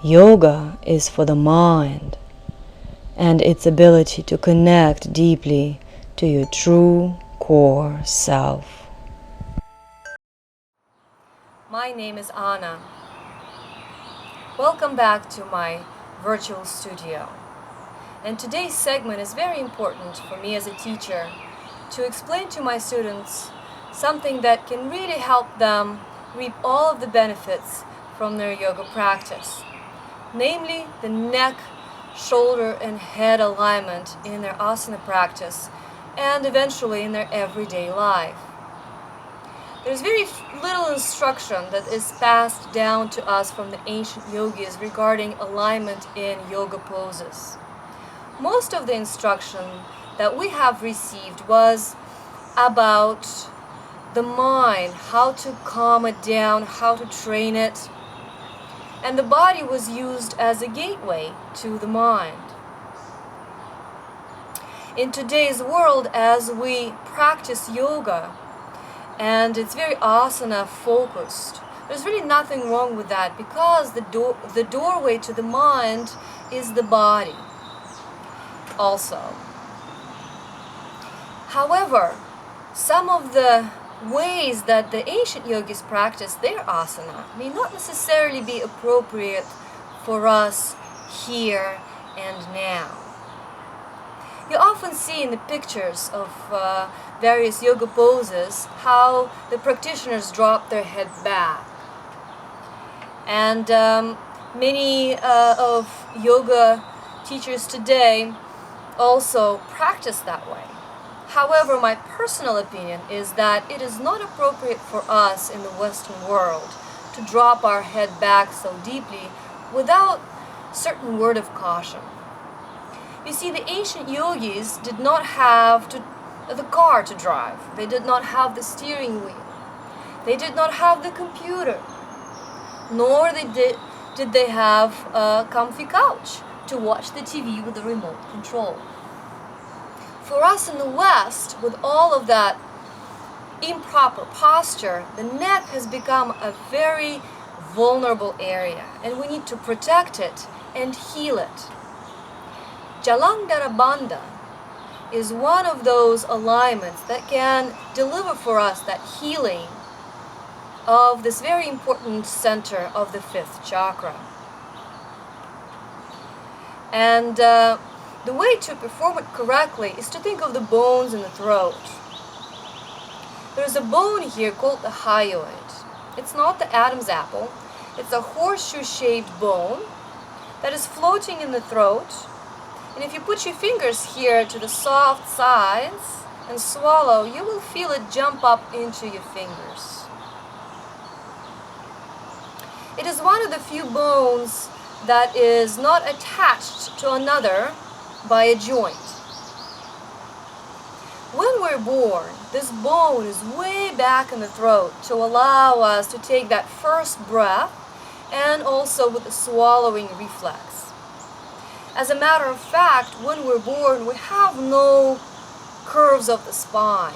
Yoga is for the mind and its ability to connect deeply to your true core self. My name is Anna. Welcome back to my virtual studio. And today's segment is very important for me as a teacher to explain to my students something that can really help them reap all of the benefits from their yoga practice, namely the neck, shoulder, and head alignment in their asana practice and eventually in their everyday life. There's very little instruction that is passed down to us from the ancient yogis regarding alignment in yoga poses. Most of the instruction that we have received was about the mind, how to calm it down, how to train it, and the body was used as a gateway to the mind. In today's world, as we practice yoga, and it's very asana focused, there's really nothing wrong with that because the doorway to the mind is the body also. However, some of the ways that the ancient yogis practiced their asana may not necessarily be appropriate for us here and now. You often see in the pictures of various yoga poses how the practitioners drop their head back. And many of yoga teachers today also practice that way. However, my personal opinion is that it is not appropriate for us in the Western world to drop our head back so deeply without certain word of caution. You see, the ancient yogis did not have the car to drive. They did not have the steering wheel. They did not have the computer. Nor did they have a comfy couch to watch the TV with the remote control. For us in the West, with all of that improper posture, the neck has become a very vulnerable area, and we need to protect it and heal it. Jalandhara Bandha is one of those alignments that can deliver for us that healing of this very important center of the fifth chakra. And the way to perform it correctly is to think of the bones in the throat. There's a bone here called the hyoid. It's not the Adam's apple. It's a horseshoe-shaped bone that is floating in the throat. And if you put your fingers here to the soft sides and swallow, you will feel it jump up into your fingers. It is one of the few bones that is not attached to another by a joint. When we're born, this bone is way back in the throat to allow us to take that first breath and also with the swallowing reflex. As a matter of fact, when we're born, we have no curves of the spine.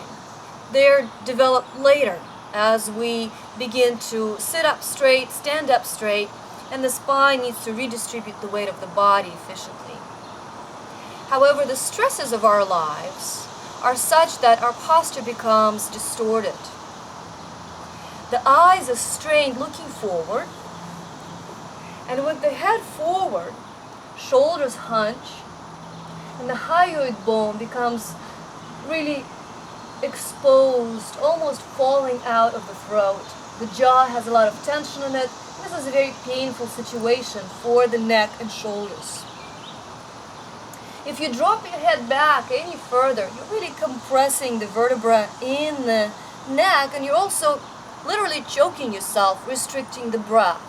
They're developed later as we begin to sit up straight, stand up straight, and the spine needs to redistribute the weight of the body efficiently. However, the stresses of our lives are such that our posture becomes distorted. The eyes are strained looking forward, and with the head forward, shoulders hunch, and the hyoid bone becomes really exposed, almost falling out of the throat. The jaw has a lot of tension in it. This is a very painful situation for the neck and shoulders. If you drop your head back any further, you're really compressing the vertebra in the neck, and you're also literally choking yourself, restricting the breath.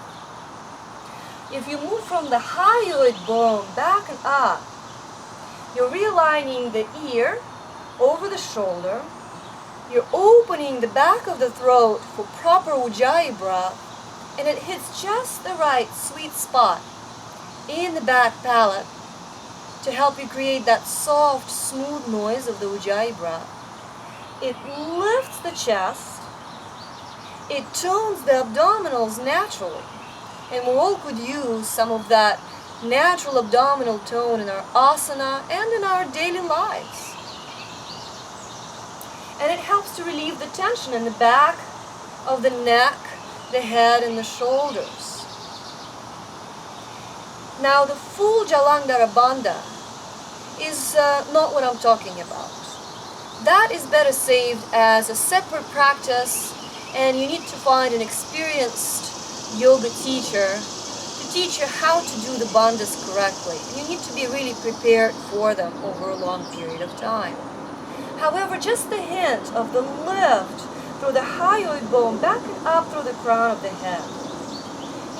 If you move from the hyoid bone back and up, you're realigning the ear over the shoulder. You're opening the back of the throat for proper ujjayi breath, and it hits just the right sweet spot in the back palate to help you create that soft, smooth noise of the ujjayi breath. It lifts the chest. It tones the abdominals naturally. And we all could use some of that natural abdominal tone in our asana and in our daily lives. And it helps to relieve the tension in the back of the neck, the head, and the shoulders. Now, the full Jalandhara Bandha is not what I'm talking about. That is better saved as a separate practice, and you need to find an experienced yoga teacher to teach you how to do the bandhas correctly. You need to be really prepared for them over a long period of time. However, just the hint of the lift through the hyoid bone back and up through the crown of the head.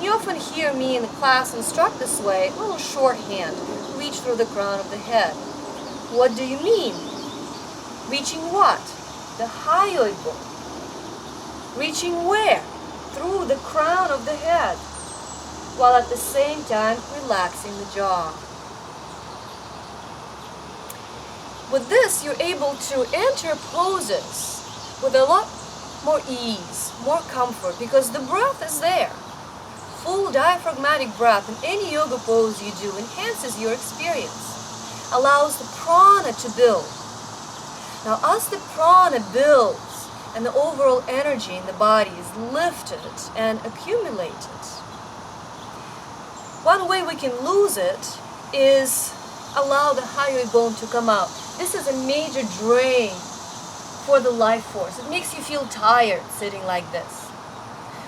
You often hear me in the class instruct this way, a little shorthand, reach through the crown of the head. What do you mean? Reaching what? The hyoid bone. Reaching where? Through the crown of the head, while at the same time relaxing the jaw. With this, you're able to enter poses with a lot more ease, more comfort, because the breath is there. Full diaphragmatic breath in any yoga pose you do enhances your experience, allows the prana to build. Now, as the prana builds and the overall energy in the body is lifted and accumulated, one way we can lose it is allow the hyoid bone to come out. This is a major drain for the life force. It makes you feel tired sitting like this.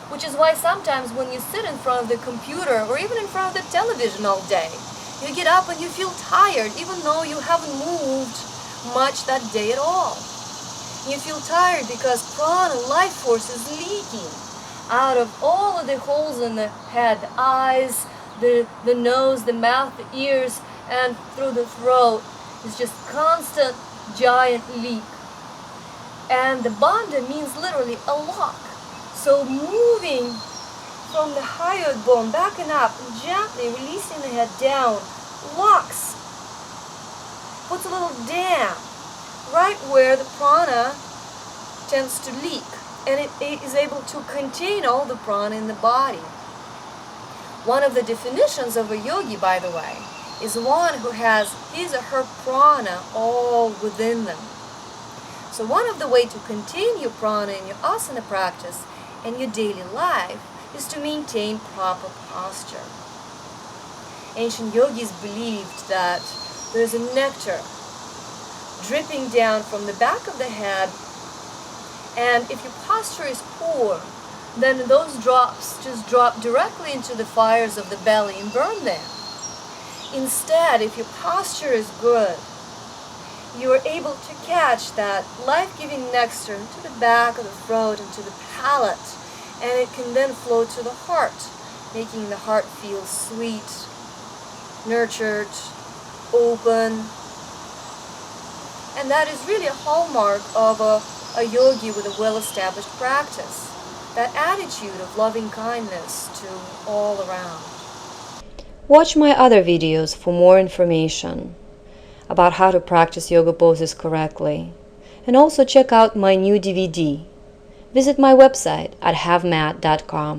Which is why sometimes when you sit in front of the computer or even in front of the television all day, you get up and you feel tired even though you haven't moved much that day at all. You feel tired because prana, life force, is leaking out of all of the holes in the head, the eyes, the nose, the mouth, the ears, and through the throat. It's just constant giant leak. And the bandha means literally a lock. So moving from the hyoid bone back and up and gently releasing the head down locks, puts a little dam right where the prana tends to leak, and it is able to contain all the prana in the body. One of the definitions of a yogi, by the way, is one who has his or her prana all within them. So one of the ways to contain your prana in your asana practice and your daily life is to maintain proper posture. Ancient yogis believed that there's a nectar dripping down from the back of the head, and if your posture is poor, then those drops just drop directly into the fires of the belly and burn them. Instead, if your posture is good, you are able to catch that life-giving nectar to the back of the throat and to the palate, and it can then flow to the heart, making the heart feel sweet, nurtured, open. And that is really a hallmark of a yogi with a well-established practice, that attitude of loving kindness to all around. Watch my other videos for more information about how to practice yoga poses correctly, and also check out my new DVD. Visit my website at havemat.com.